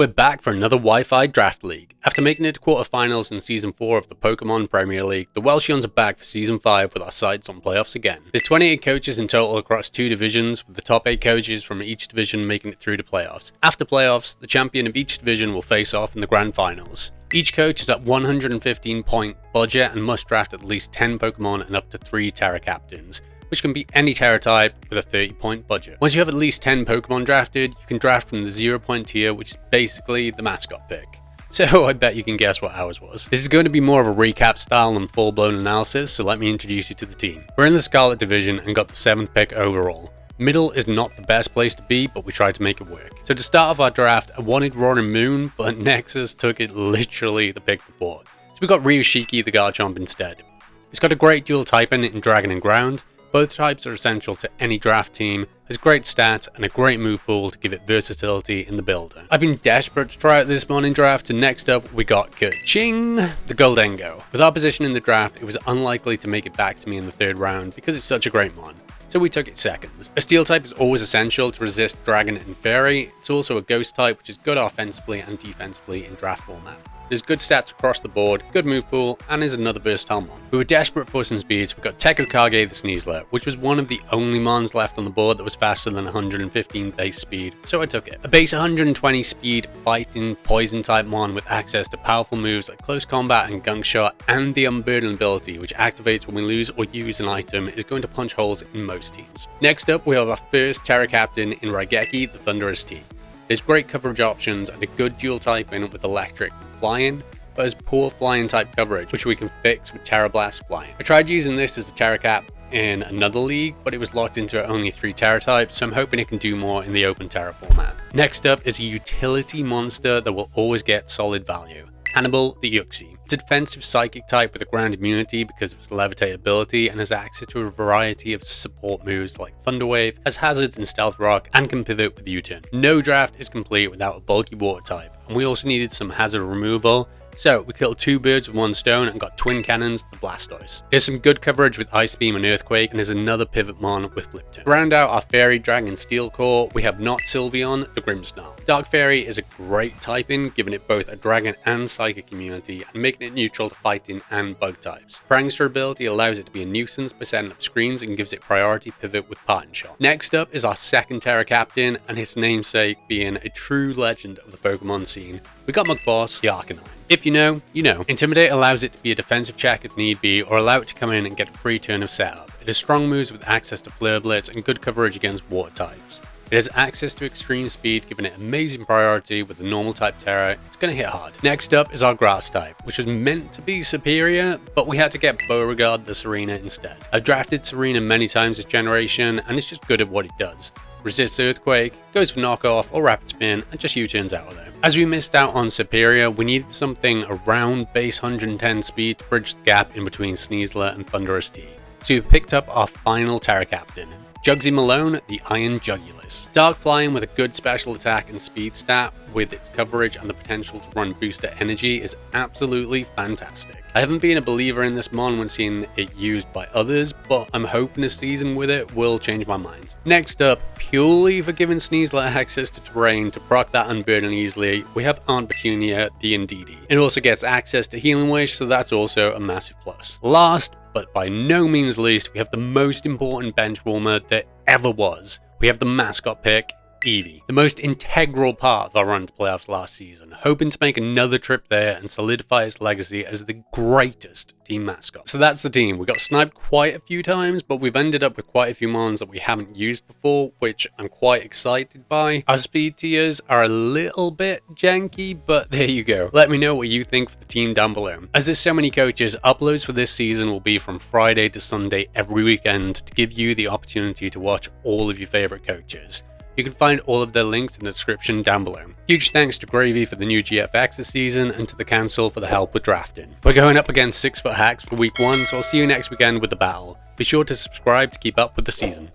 We're back for another Wi-Fi Draft League. After making it to quarterfinals in Season 4 of the Pokémon Premier League, the Welshons are back for Season 5 with our sights on playoffs again. There's 28 coaches in total across 2 divisions, with the top 8 coaches from each division making it through to playoffs. After playoffs, the champion of each division will face off in the grand finals. Each coach is at 115 point budget and must draft at least 10 Pokémon and up to 3 Terra Captains, which can be any Terra type with a 30-point budget. Once you have at least 10 Pokemon drafted, you can draft from the 0-point tier, which is basically the mascot pick. So I bet you can guess what ours was. This is going to be more of a recap style than full-blown analysis, so let me introduce you to the team. We're in the Scarlet Division and got the 7th pick overall. Middle is not the best place to be, but we tried to make it work. So to start off our draft, I wanted Roaring Moon, but Nexus took it literally the pick before. So we got Ryushiki the Garchomp instead. It's got a great dual typing in Dragon and Ground. Both types are essential to any draft team, has great stats and a great move pool to give it versatility in the builder. I've been desperate to try out this mon in draft, and next up we got Kerching, the Goldengo. With our position in the draft, it was unlikely to make it back to me in the 3rd round because it's such a great mon, so we took it 2nd. A steel type is always essential to resist Dragon and Fairy. It's also a ghost type, which is good offensively and defensively in draft format. There's good stats across the board, good move pool, and is another versatile mon. We were desperate for some speeds. We got Tekokage the Sneasler, which was one of the only mons left on the board that was faster than 115 base speed, so I took it. A base 120 speed fighting poison type mon with access to powerful moves like close combat and gunk shot, and the unburden ability, which activates when we lose or use an item, is going to punch holes in most teams. Next up, we have our first Terra Captain in Raigeki the Thunderous T. There's great coverage options and a good dual typing with electric and flying, but has poor flying type coverage, which we can fix with Terra Blast flying. I tried using this as a Terra Cap in another league, but it was locked into only 3 Terra types, so I'm hoping it can do more in the open Terra format. Next up is a utility monster that will always get solid value. Hannibal the Yuxi. It's a defensive psychic type with a ground immunity because of its levitate ability and has access to a variety of support moves like Thunder Wave, has hazards in Stealth Rock, and can pivot with U-turn. No draft is complete without a bulky water type, and we also needed some hazard removal. So we killed 2 birds with 1 stone and got twin cannons, the Blastoise. There's some good coverage with Ice Beam and Earthquake, and there's another pivot mon with Flip Turn. To round out our Fairy Dragon Steel Core, we have not Sylveon, the Grimmsnarl. Dark Fairy is a great typing, giving it both a Dragon and Psychic immunity, and making it neutral to fighting and bug types. Prankster ability allows it to be a nuisance by setting up screens and gives it priority pivot with Parting Shot. Next up is our 2nd Terra Captain, and his namesake being a true legend of the Pokemon scene. We got McBoss, the Arcanine. If you know, you know. Intimidate allows it to be a defensive check if need be, or allow it to come in and get a free turn of setup. It has strong moves with access to Flare Blitz and good coverage against water types. It has access to extreme speed, giving it amazing priority with the normal type Terra. It's going to hit hard. Next up is our grass type, which was meant to be superior, but we had to get Beauregard the Serena instead. I've drafted Serena many times this generation, and it's just good at what it does. Resists Earthquake, goes for knockoff or rapid spin, and just U-turns out of there. As we missed out on Superior, we needed something around base 110 speed to bridge the gap in between Sneasler and Thunderous T. So we picked up our final Terra Captain, Jugsy Malone, the Iron Jugulus. Dark flying with a good special attack and speed stat with its coverage and the potential to run booster energy is absolutely fantastic. I haven't been a believer in this mon when seeing it used by others, but I'm hoping a season with it will change my mind. Next up, purely for giving Sneasler access to terrain to proc that unburden easily, we have Aunt Petunia the Indeedee. It also gets access to Healing Wish, so that's also a massive plus. Last, but by no means least, we have the most important bench warmer there ever was. We have the mascot pick, Eevee, the most integral part of our run to playoffs last season, hoping to make another trip there and solidify its legacy as the greatest team mascot. So that's the team. We got sniped quite a few times, but we've ended up with quite a few mons that we haven't used before, which I'm quite excited by. Our speed tiers are a little bit janky, but there you go. Let me know what you think for the team down below. As there's so many coaches, uploads for this season will be from Friday to Sunday every weekend to give you the opportunity to watch all of your favorite coaches. You can find all of their links in the description down below. Huge thanks to Gravy for the new GFX this season and to the council for the help with drafting. We're going up against 6 foot hacks for week 1, so I'll see you next weekend with the battle. Be sure to subscribe to keep up with the season.